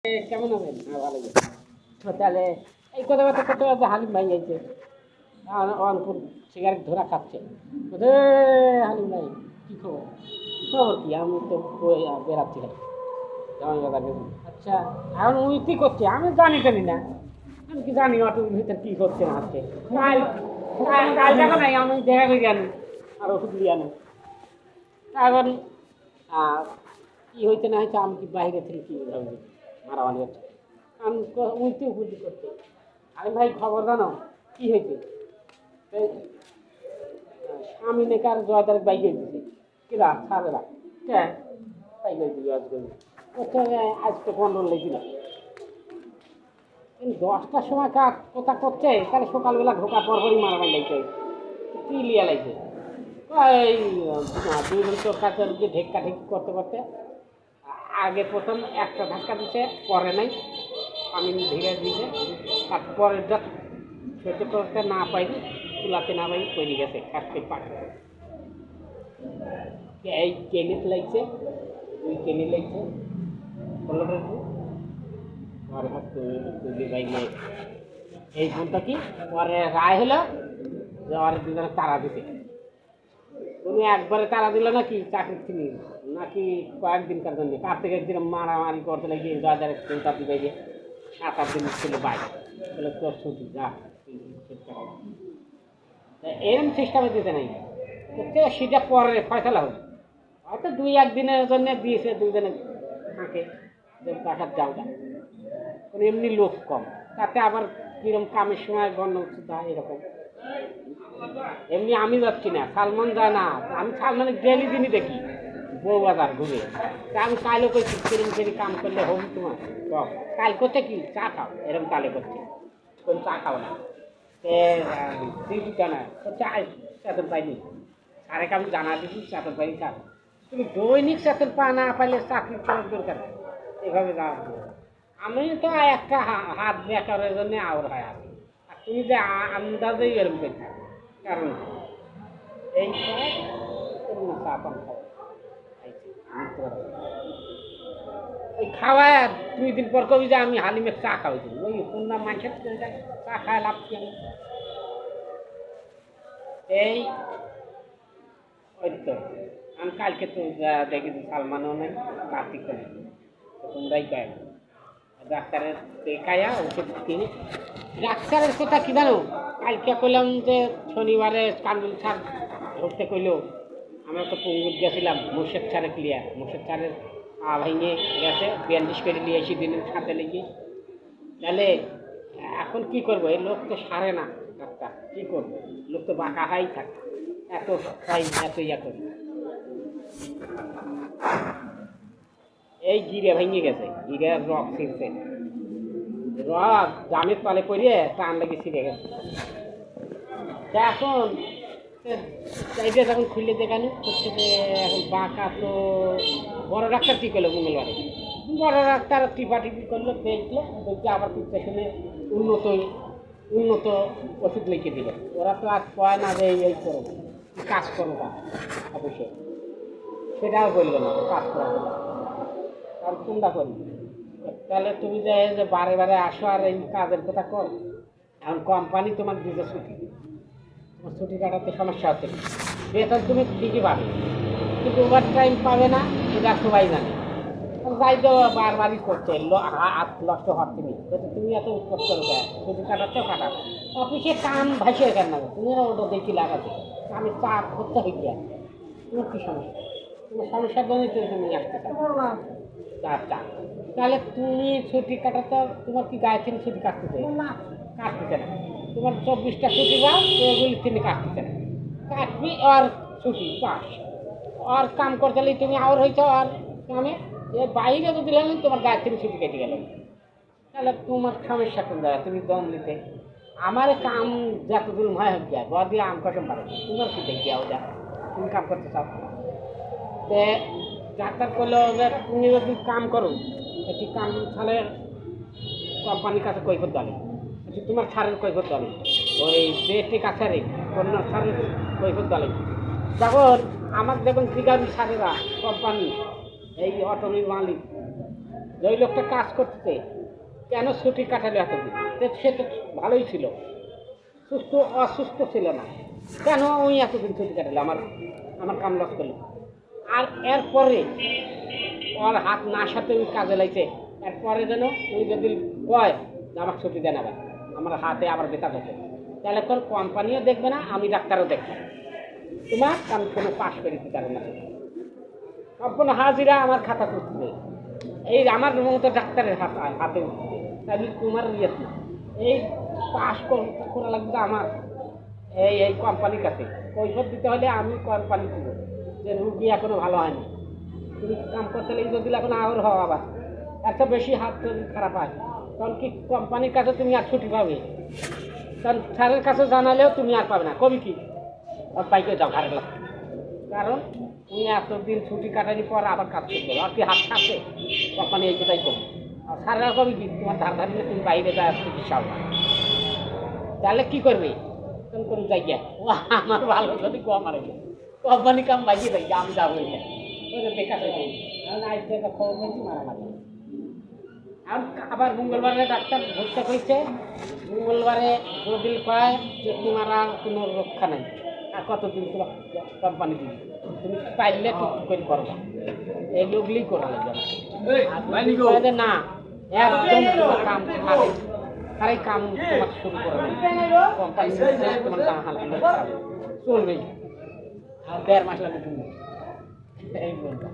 কেমন আছেন? ভালো আছি। তাহলে এই কথাবার্তা করতে করতে হালিম ভাই যাইছে অনপুর সিগারেট ধরা খাচ্ছে। হালিম ভাই কী খবর? খবর কি? আমি তো বেড়াচ্ছি জামাই বাজার গেছি। আচ্ছা, এখন উনি কী করছে আমি জানি টানি না। আমি কি জানি অটোর ভিতরে কী করছে না হচ্ছে। কাল দেখো নাই আমি দেখা করে জানি আর ওষুধ দিয়ে আনি। এখন কী হয়েছে না হয়েছে আমি কি বাইরে থেকে কী ভাবছি মারামারি হচ্ছে। আমি উইতে উপলব্ধি করতে আরে ভাই খবর জানো কী হয়েছে? স্বামী নাকি আর জয়দার বাইকে দিচ্ছে কিরা সারেরা কে বাইকে দিল আজকে কন্ট্রোল লেগেছিল 10টার সময় কাজ কথা করছে তাহলে সকালবেলা ঢোকা পরপরই মারামারি লাগছে। কি লিয়া লাগছে এই দুইজন তোর কাছে ঢেক্কা ঢেকি করতে করতে আগে প্রথম একটা ধাক্কা দিতে পরে নাই আমি ধীরে ধীরে তারপরেরটা সেটা করতে না পাইনি তুলাতে না পাই তৈরি গেছে কাটতে পারে এই কেনিত লাগছে দুই কেনি লাগছে বলো পরে তৈরি বাইক এই ফোনটা কি পরে রায় হলো যে আর দুজনে তারা দিতে তুমি একবারে তারা দিল নাকি চাকরি চিনি নাকি কয়েকদিনকার জন্য কার থেকে একদিন মারামারি করতে লাগিয়ে বাজারে চিন্তা দিবে গিয়ে 7-8 দিন ছিল বাইরে বলে তোর ছুটি যা এরকম সিস্টেমে দিতে নাই সেটা পরে ফয়সলা হবে হয়তো 2-1 দিনের জন্য দিয়েছে দুজনে থাকে যে টাকার জালটা মানে এমনি লোক কম তাতে আবার কিরম কামের সময় গণ্য এরকম এমনি আমি যাচ্ছি না সালমান যায় না আমি সালমানের ডেলি দিনই দেখি বউ বাজার ঘুরে তা আমি কালও করছি কিরম কিরি কাম করলে হবি তোমার সব কাল করতে কি চা খাও এরকম কালে করছে কোন চা খাও না দিদি না চা চেতন পাইনি আরেক আমি জানা দিচ্ছি চেতন পাইনি চা তুমি দৈনিক চেতন পা না পাইলে চাকরি করার দরকার এভাবে যাওয়া আমি তো একটা হাত বেকারের জন্য আওর হয় আর তুমি যে আন্দাজেই এরকম করতে কারণ এই ওই খাওয়ায় 2 দিন পর কবি যে আমি হালিমের চা খাওয়াইছি ওই কোনটা মাংসের চা খায় লাভ কি এই ওই তো আমি কালকে তো দেখেছি সালমানও নেই কার্তিক নেই তোমরাই কয় ডাক্তারের দেখায়া ওষুধ কিনি ডাক্তারের কথা কি জানো কালকে কইলাম যে শনিবারে কান্দুল সার ধরতে কইলো আমরা তো পঙ্গুর গেছিলাম মোর্শেদ ছাড়ে ক্লিয়ার মোর্শেদ ছাড়ের ভেঙে গেছে 42 করে নিয়ে এসে দিনের সাথে লেগে তাহলে এখন কি করবো এই লোক তো সারে না ডাক্তার কী করবো লোক তো বাঁকা হাই থাকে এত খাই এত ইয়া করি এই গিরে ভেঙে গেছে গিরে রক ছিঁড়ছে রক জামের তলে পড়িয়ে টান লেগে ছিঁড়ে গেছে এখন চাইতে যখন খুললে দেখানো হচ্ছে যে এখন বাঁকা তো বড় ডাক্তার কী করলো মঙ্গলবারে বড় ডাক্তার টিপাটিপি করলো দেখলো দেখতে আবার প্রিপারেশনে উন্নত ওষুধ লিখে দিল ওরা তো আর কয় না যে এই করো কাজ করো না অবশ্যই সেটাও বললো না কাজ করা আর কোনটা করি তাহলে তুমি যে বারে বারে আসো আর এই কাজের কথা কর এখন কোম্পানি তোমার দিতে ছুটি তোমার ছুটি কাটাতে সমস্যা হচ্ছে বেতন তুমি ঠিকই পাবে কিন্তু ওভার টাইম পাবে না এটা সবাই জানে যাই তো বারবারই করছে হাত নষ্ট হওয়ার তুমি এত উৎকট করো কেন ছুটি কাটাচ্ছেও কাটাবে অফিসে কাম ভাসিয়ে কেন না তুমি ওটা দেখি লাগাতে আমি চাপ করতে হইয়া তোমার কী সমস্যা তোমার সমস্যার জন্যই তো তুমি আসতে আচ্ছা তাহলে তুমি ছুটি কাটাতে তোমার কি গায়ে থেকে ছুটি কাটতে না কাটতে না তোমার 24টা ছুটি বা ওগুলি তুমি কাটতে না কাটবি আর ছুটি পাস আর কাম করতে গেলে তুমি আর হয়েছো আর কামে এর বাইরে যদি দিলে তোমার গায়ে থেকে ছুটি কেটে গেল তাহলে তোমার সমস্যা কোন জায়গায় তুমি দম নিতে আমার কাম যতদূর হয় হোক যায় বড় দিয়ে আম কসম পারে তোমার কি দেখি যা তুমি কাম করতে চাও তে ডাক্তার করলো যে তুমি যদি কাম করো এটি কাম তাহলে কোম্পানির কাছে কৈফত দাঁড়ে তোমার ছাড়ের কৈফত দাঁড়ে ওই যে কাছে রে কন্যার ছাড়ের কৈফত দাঁড়ে যখন আমার দেখুন জিগাবি ছাড়েরা কোম্পানি এই অটোর মালিক যে ওই লোকটা কাজ করতে কেন ছুটি কাটালো এতদিন, সে তো ভালোই ছিল, অসুস্থ ছিল না, কেন ওই এতদিন ছুটি কাটালো, আমার আমার কাম লস করলো। আর এরপরে ওর হাত না সাথে ওই কাজে লাগছে, এরপরে যেন ওই যদি কয় যে আমার ছুটি দেন, আবার আমার হাতে আবার বেতা ধরছে, তাহলে তোর কোম্পানিও দেখবে না, আমি ডাক্তারও দেখবো তোমার, আমি কোনো পাশ করে দিতে পারবো না, সম্পূর্ণ হাজিরা আমার খাতা করতে, এই আমার মতো ডাক্তারের হাতে উঠছে, তাহলে তোমার ইয়ে এই পাশ করা লাগবে আমার এই কোম্পানির কাছে, কৈফত দিতে হলে আমি কোম্পানি দিব যে রুগী এখনো ভালো হয়নি, তুমি কাম করতে লেগে যদি এখন আর হও, আবার এত বেশি হাত যদি খারাপ হয় তখন কি কোম্পানির কাছে তুমি আর ছুটি পাবে, তখন স্যারের কাছে জানালেও তুমি আর পাবে না, কবি কি বাইকে যাও ঘাড়ে লাগবে, কারণ তুমি এতদিন ছুটি কাটানোর পর আবার কাজ করতে হবে, আর কি হাত থাকবে, কোম্পানি এই কথাই করবে, আর স্যারেরা কবি কি তোমার ধার ধারিলে তুমি বাইরে যায় চিকিৎসা হবে, তাহলে কী করবে তখন করে যাই গিয়া আমার ভালো যদি কম আর কোম্পানি কাম বাইকে যাই আমি যাবো বেকার হয়ে যাই, আজ থেকে খবর পেয়েছি মারামারি। এখন আবার মঙ্গলবারে ডাক্তার ভর্তি করেছে, মঙ্গলবারে রবিল পায় যে তোমার আর কোনো রক্ষা নেই, আর কতদিন তোমার কোম্পানি দিবি, তুমি পাইলে টুক করে করবা, এই লোকগুলি করা লাগবে না, একদম তোমার কাম খাবে, তারাই কাম তোমার শুরু করে কোম্পানি তোমার হাল চলবেই, আর 1.5 মাস লাগবে তুমি এই বলবা।